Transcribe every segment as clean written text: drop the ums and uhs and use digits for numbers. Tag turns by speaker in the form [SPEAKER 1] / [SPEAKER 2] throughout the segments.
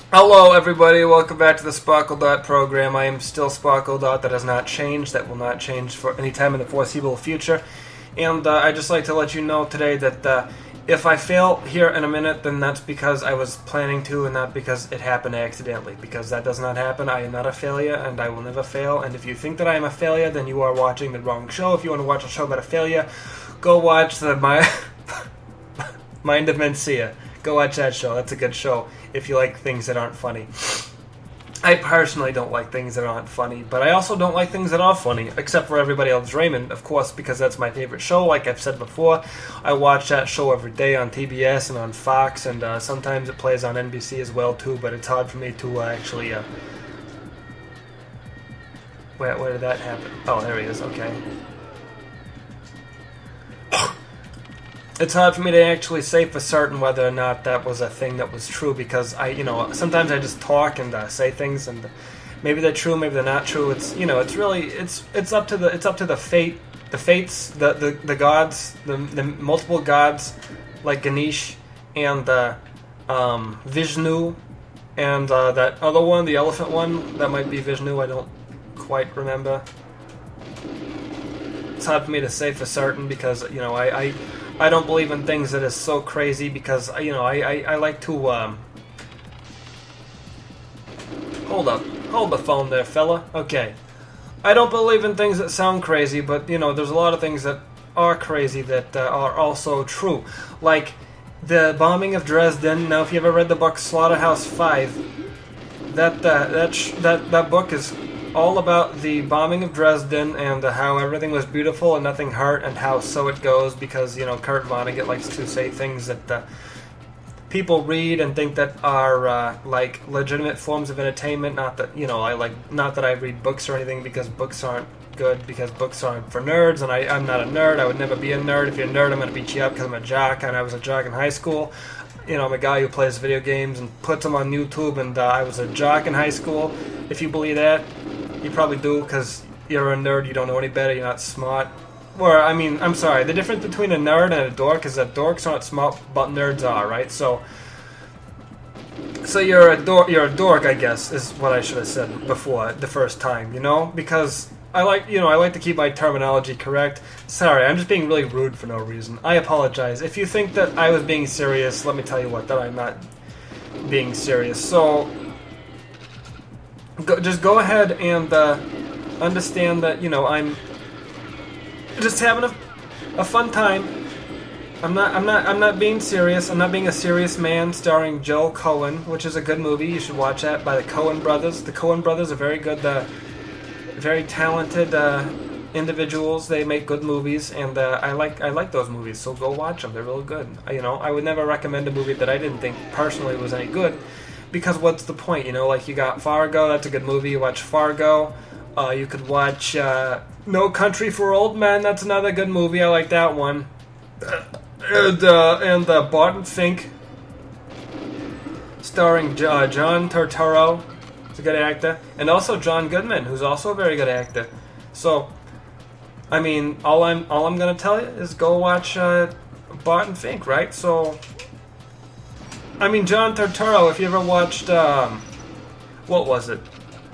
[SPEAKER 1] Hello everybody, welcome back to the SparkleDart program. I am still SparkleDart. That has not changed. That will not change for any time in the foreseeable future. And I'd just like to let you know today that if I fail here in a minute, then that's because I was planning to and not because it happened accidentally. Because that does not happen. I am not a failure and I will never fail. And if you think that I am a failure, then you are watching the wrong show. If you want to watch a show about a failure, go watch the Mind of Mencia. Go watch that show. That's a good show if you like things that aren't funny. I personally don't like things that aren't funny, but I also don't like things that are funny, except for Everybody Loves Raymond, of course, because that's my favorite show. Like I've said before, I watch that show every day on TBS and on Fox, and sometimes it plays on NBC as well, too, but it's hard for me to actually... Where did that happen? Oh, there he is. Okay. It's hard for me to actually say for certain whether or not that was a thing that was true, because sometimes I just talk and say things, and maybe they're true, maybe they're not true. It's up to the fates, the gods, the multiple gods like Ganesh and Vishnu and that other one, the elephant one, that might be Vishnu. I don't quite remember. It's hard for me to say for certain because I don't believe in things that is so crazy because, I like to, Hold the phone there, fella. Okay. I don't believe in things that sound crazy, but, there's a lot of things that are crazy that are also true. Like the bombing of Dresden. Now, if you ever read the book Slaughterhouse-Five, that book is all about the bombing of Dresden and how everything was beautiful and nothing hurt and how so it goes because, Kurt Vonnegut likes to say things that people read and think that are like legitimate forms of entertainment. Not that, not that I read books or anything because books aren't good, because books aren't for nerds, and I'm not a nerd. I would never be a nerd. If you're a nerd, I'm going to beat you up because I'm a jock, and I was a jock in high school. I'm a guy who plays video games and puts them on YouTube, and I was a jock in high school. If you believe that, you probably do, because you're a nerd, you don't know any better, you're not smart. Or, I'm sorry, the difference between a nerd and a dork is that dorks aren't smart, but nerds are, right? So you're a dork, I guess, is what I should have said before, the first time, because I like to keep my terminology correct. Sorry, I'm just being really rude for no reason. I apologize. If you think that I was being serious, let me tell you what, that I'm not being serious. So just go ahead and understand that, I'm just having a fun time. I'm not being serious. I'm not being a serious man, starring Joe Coen, which is a good movie. You should watch that, by the Coen brothers. The Coen brothers are very good, very talented individuals. They make good movies, and I like those movies. So go watch them. They're really good. I would never recommend a movie that I didn't think personally was any good, because what's the point? Like you got Fargo. That's a good movie. You watch Fargo. You could watch No Country for Old Men. That's another good movie. I like that one. And Barton Fink, starring John Turturro. He's a good actor, and also John Goodman, who's also a very good actor. So, all I'm gonna tell you is go watch Barton Fink, right? So, John Turturro. If you ever watched, what was it?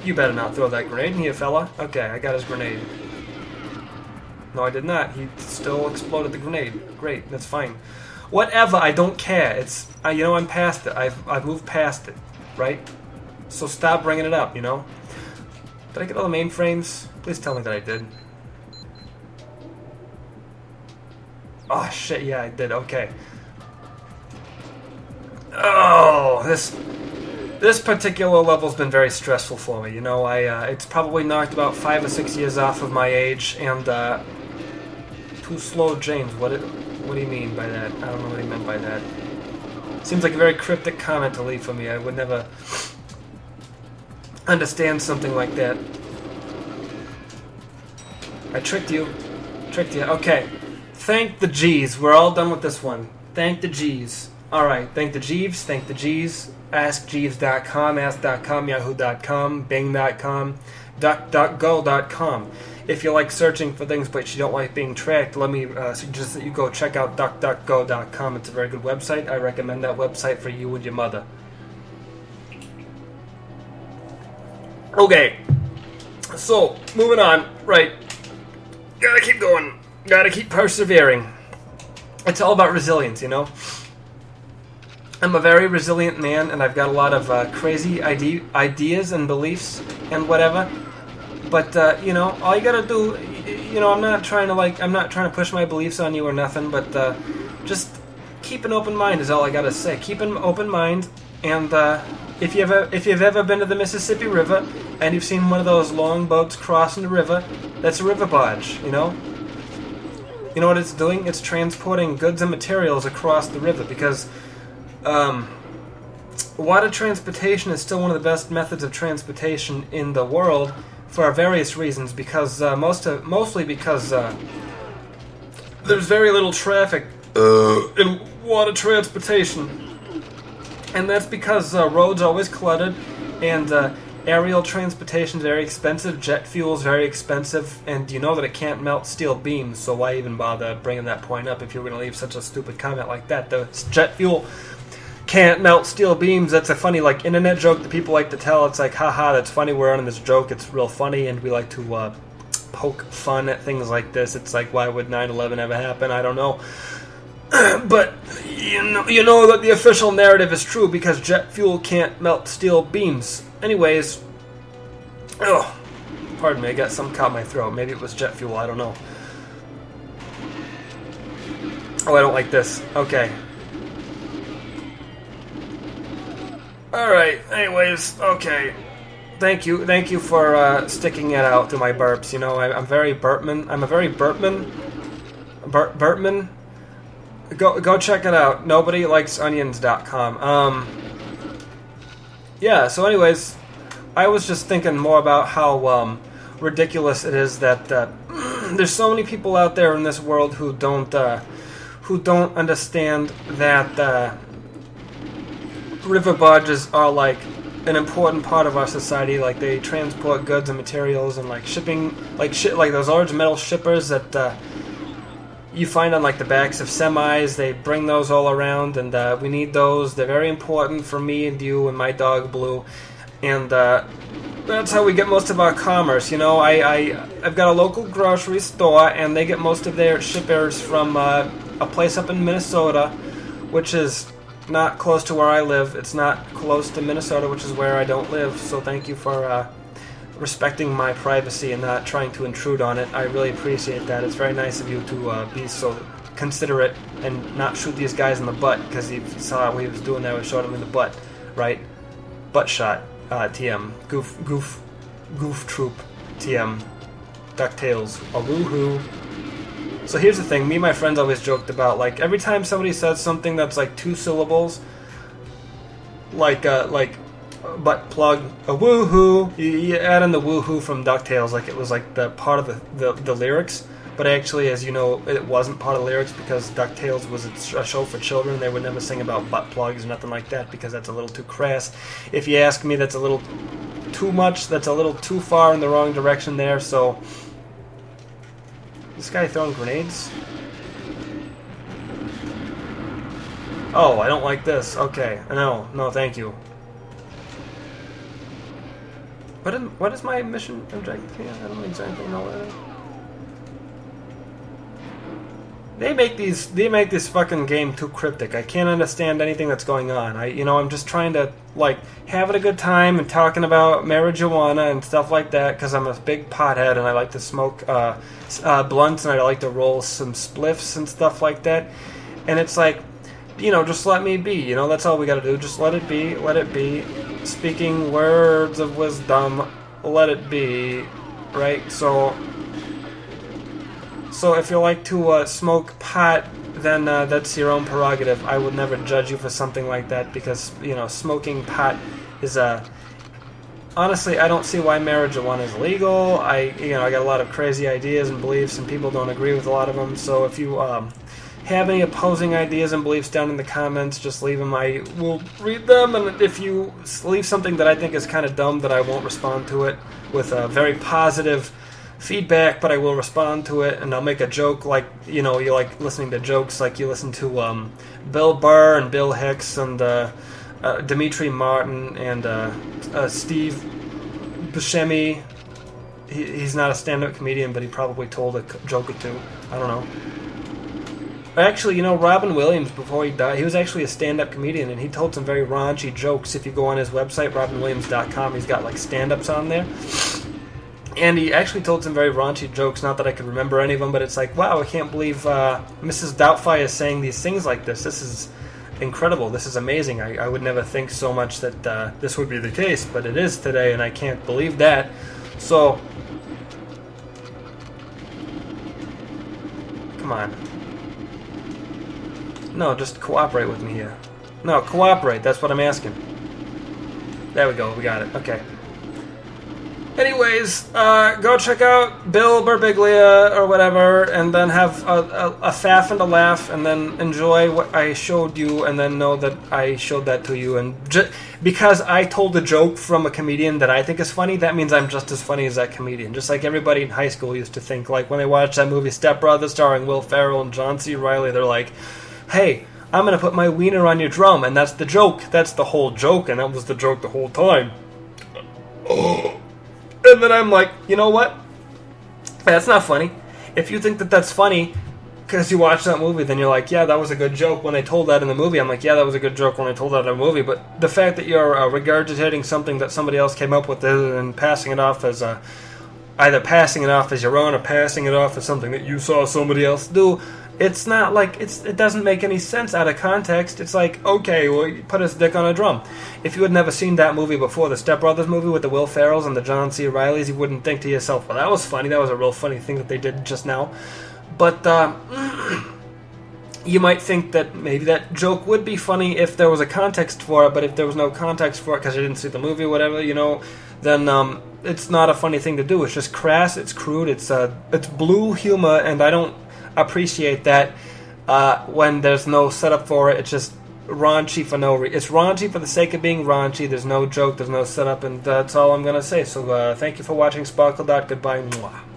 [SPEAKER 1] You better not throw that grenade in here, fella. Okay, I got his grenade. No, I did not. He still exploded the grenade. Great, that's fine. Whatever, I don't care. It's, I'm past it. I've moved past it, right? So stop bringing it up, Did I get all the mainframes? Please tell me that I did. Oh, shit, yeah, I did. Okay. Oh, this particular level's been very stressful for me. It's probably knocked about 5 or 6 years off of my age, and too slow, James. What do you mean by that? I don't know what he meant by that. Seems like a very cryptic comment to leave for me. I would never understand something like that. I tricked you. Okay. Thank the G's. We're all done with this one. Thank the G's. Alright, thank the Jeeves, thank the G's. AskJeeves.com, Ask.com, Yahoo.com, Bing.com, DuckDuckGo.com. If you like searching for things but you don't like being tracked, let me suggest that you go check out DuckDuckGo.com. It's a very good website. I recommend that website for you and your mother. Okay, so, moving on, right. Gotta keep going. Gotta keep persevering. It's all about resilience, you know? I'm a very resilient man, and I've got a lot of crazy ideas and beliefs and whatever. But, you know, all you gotta do, you know, I'm not trying to push my beliefs on you or nothing, but just keep an open mind is all I gotta say. Keep an open mind, and if you've ever been to the Mississippi River, and you've seen one of those long boats crossing the river, that's a river barge, you know? You know what it's doing? It's transporting goods and materials across the river, because water transportation is still one of the best methods of transportation in the world for various reasons, because mostly because there's very little traffic in water transportation, and that's because roads are always cluttered, and aerial transportation is very expensive, jet fuel is very expensive, and you know that it can't melt steel beams, so why even bother bringing that point up if you're going to leave such a stupid comment like that? The jet fuel can't melt steel beams. That's a funny, like, internet joke that people like to tell. It's like, haha, that's funny, we're on this joke, it's real funny, and we like to poke fun at things like this. It's like, why would 9/11 ever happen? I don't know. But you know that the official narrative is true, because jet fuel can't melt steel beams. Anyways, oh, pardon me, I got some caught in my throat. Maybe it was jet fuel, I don't know. Oh, I don't like this. Okay. Alright, anyways, okay. Thank you for sticking it out through my burps. You know, I'm very burpman. I'm a very burpman. Burpman. Go check it out. NobodyLikesOnions.com. Yeah, so anyways, I was just thinking more about how ridiculous it is that there's so many people out there in this world who don't understand that river barges are like an important part of our society. Like, they transport goods and materials, and like shipping, like those large metal shippers that you find on like the backs of semis. They bring those all around, and we need those. They're very important for me and you and my dog Blue, and that's how we get most of our commerce. You know, I've got a local grocery store, and they get most of their shippers from a place up in Minnesota, which is not close to where I live. It's not close to Minnesota, which is where I don't live. So thank you for respecting my privacy and not trying to intrude on it. I really appreciate that. It's very nice of you to be so considerate and not shoot these guys in the butt, because he saw what he was doing there. We shot him in the butt, right? Butt shot. TM. Goof troop. TM. DuckTales. A woohoo. So here's the thing, me and my friends always joked about, like, every time somebody says something that's like 2 syllables, like butt plug, a woohoo, you add in the woohoo from DuckTales, like it was like the part of the lyrics, but actually, as you know, it wasn't part of the lyrics, because DuckTales was a show for children. They would never sing about butt plugs or nothing like that, because that's a little too crass. If you ask me, that's a little too much, that's a little too far in the wrong direction there, so... This guy throwing grenades? Oh, I don't like this. Okay. No, thank you. What is my mission objective here? I don't exactly know what it is. They make this fucking game too cryptic. I can't understand anything that's going on. I'm just trying to, like, having a good time and talking about marijuana and stuff like that, because I'm a big pothead and I like to smoke blunts, and I like to roll some spliffs and stuff like that. And it's like, just let me be. That's all we gotta do. Just let it be. Let it be. Speaking words of wisdom. Let it be. Right? So if you like to smoke pot, then that's your own prerogative. I would never judge you for something like that, because, smoking pot is honestly, I don't see why marijuana is legal. I got a lot of crazy ideas and beliefs, and people don't agree with a lot of them. So if you have any opposing ideas and beliefs down in the comments, just leave them. I will read them, and if you leave something that I think is kind of dumb, that I won't respond to it with a very positive feedback, but I will respond to it, and I'll make a joke, like, you like listening to jokes, like you listen to Bill Burr and Bill Hicks and Dimitri Martin and Steve Buscemi, he's not a stand-up comedian, but he probably told a joke or two. I don't know. Actually, Robin Williams, before he died, he was actually a stand-up comedian, and he told some very raunchy jokes. If you go on his website, robinwilliams.com, he's got, like, stand-ups on there. And he actually told some very raunchy jokes, not that I could remember any of them, but it's like, wow, I can't believe Mrs. Doubtfire is saying these things like this. This is incredible. This is amazing. I would never think so much that this would be the case, but it is today, and I can't believe that. So, come on. No, just cooperate with me here. No, cooperate. That's what I'm asking. There we go. We got it. Okay. Anyways, go check out Bill Birbiglia or whatever, and then have a faff and a laugh, and then enjoy what I showed you, and then know that I showed that to you. And because I told a joke from a comedian that I think is funny, that means I'm just as funny as that comedian. Just like everybody in high school used to think, like when they watched that movie Step Brothers starring Will Ferrell and John C. Reilly, they're like, hey, I'm going to put my wiener on your drum, and that's the joke. That's the whole joke, and that was the joke the whole time. And then I'm like, you know what? That's not funny. If you think that that's funny because you watched that movie, then you're like, yeah, that was a good joke when I told that in the movie. I'm like, yeah, that was a good joke when I told that in the movie. But the fact that you're regurgitating something that somebody else came up with and passing it off as either passing it off as your own or passing it off as something that you saw somebody else do, it's not like it doesn't make any sense out of context. It's like, okay, well, you put his dick on a drum. If you had never seen that movie before, the Step Brothers movie with the Will Ferrells and the John C. Reillys, you wouldn't think to yourself, well, that was funny. That was a real funny thing that they did just now. But you might think that maybe that joke would be funny if there was a context for it, but if there was no context for it because you didn't see the movie or whatever, then it's not a funny thing to do. It's just crass, it's crude, it's blue humor, and I don't appreciate that when there's no setup for it. It's just raunchy for no reason. It's raunchy for the sake of being raunchy. There's no joke, there's no setup, and that's all I'm going to say. So thank you for watching SparkleDart. Goodbye. Mwah.